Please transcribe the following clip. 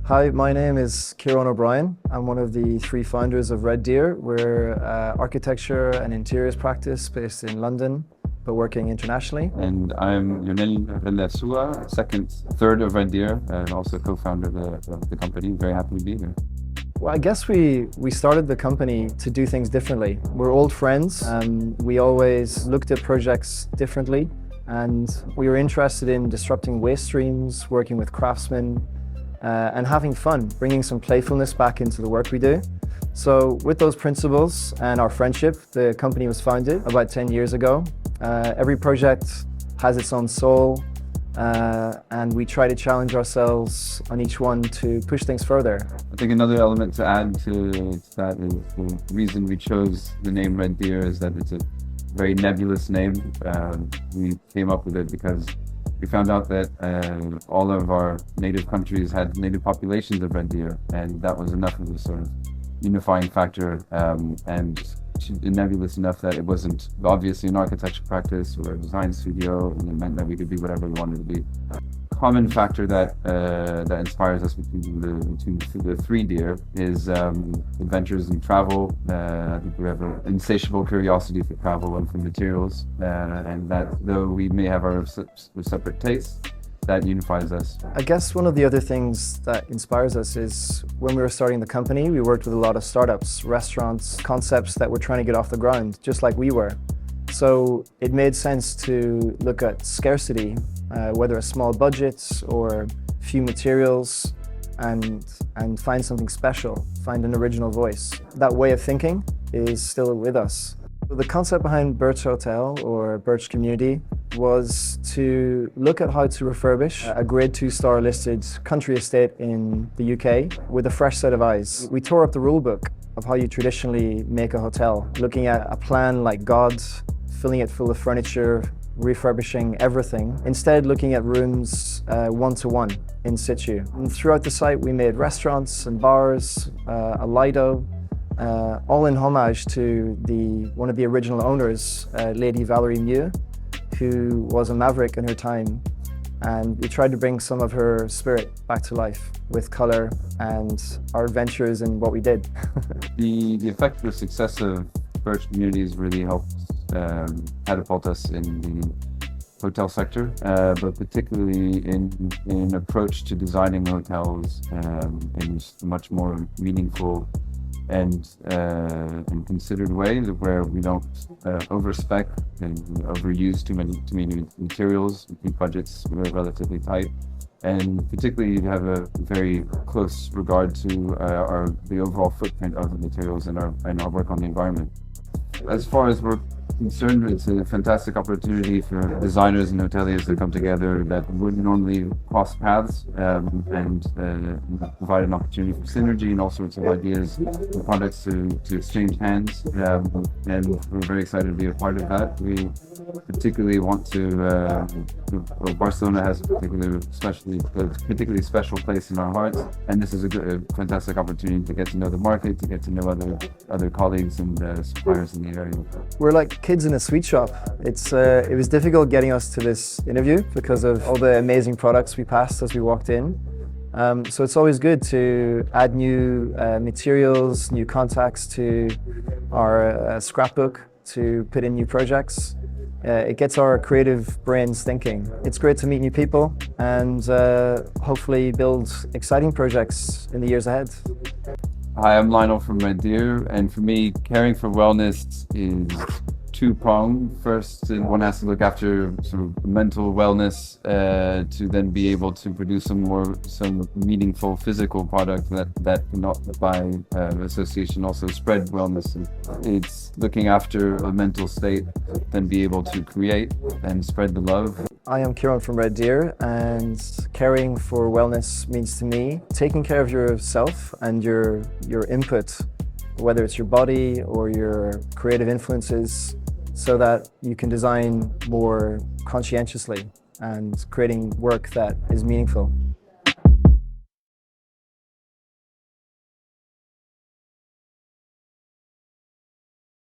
Hi, my name is Ciaran O Brien. I'm one of the three founders of Red Deer. We're architecture and interiors practice based in London, but working internationally. And I'm Lionel Azúa, third of Red Deer, and also co-founder of the company. Very happy to be here. Well, I guess we started the company to do things differently. We're old friends and we always looked at projects differently, and we were interested in disrupting waste streams, working with craftsmen, and having fun, bringing some playfulness back into the work we do. So with those principles and our friendship, the company was founded about 10 years ago. Every project has its own soul, and we try to challenge ourselves on each one to push things further. I think another element to add to that is the reason we chose the name Red Deer is that it's a very nebulous name. We came up with it because we found out that all of our native countries had native populations of red deer, and that was enough of a sort of unifying factor and nebulous enough that it wasn't obviously an architecture practice or a design studio, and it meant that we could be whatever we wanted to be. Common factor that inspires us between the three deer is adventures in travel. I think we have an insatiable curiosity for travel and for materials, and that though we may have our separate tastes, that unifies us. I guess one of the other things that inspires us is when we were starting the company, we worked with a lot of startups, restaurants, concepts that were trying to get off the ground, just like we were. So it made sense to look at scarcity, whether a small budget or few materials, and find something special, find an original voice. That way of thinking is still with us. The concept behind Birch Hotel or Birch Community was to look at how to refurbish a grade 2-star listed country estate in the UK with a fresh set of eyes. We tore up the rule book of how you traditionally make a hotel, looking at a plan like God, filling it full of furniture, refurbishing everything, instead looking at rooms one-to-one in situ. And throughout the site we made restaurants and bars, a Lido, all in homage to one of the original owners, Lady Valerie Mew, who was a maverick in her time, and we tried to bring some of her spirit back to life with colour and our adventures in what we did. The effective success of Birch Communities really helped catapult us in the hotel sector, but particularly in approach to designing hotels in a much more meaningful and considered way, where we don't overspec and overuse too many materials, keep budgets relatively tight, and particularly have a very close regard to the overall footprint of the materials and our work on the environment. As far as we're concerned, it's a fantastic opportunity for designers and hoteliers to come together that wouldn't normally cross paths, and provide an opportunity for synergy and all sorts of ideas and products to exchange hands. And we're very excited to be a part of that. We particularly want to, Barcelona has a particularly special place in our hearts, and this is a fantastic opportunity to get to know the market, to get to know other colleagues and suppliers in the area. We're like kids in a sweet shop. It was difficult getting us to this interview because of all the amazing products we passed as we walked in. So it's always good to add new materials, new contacts to our scrapbook, to put in new projects. It gets our creative brains thinking. It's great to meet new people and hopefully build exciting projects in the years ahead. Hi, I'm Lionel from Red Deer, and for me, caring for wellness is two-pronged. First, one has to look after sort of mental wellness to then be able to produce some meaningful physical product that cannot, by association, also spread wellness. It's looking after a mental state, then be able to create and spread the love. I am Ciaran from Red Deer, and caring for wellness means to me taking care of yourself and your input, whether it's your body or your creative influences, so that you can design more conscientiously and creating work that is meaningful.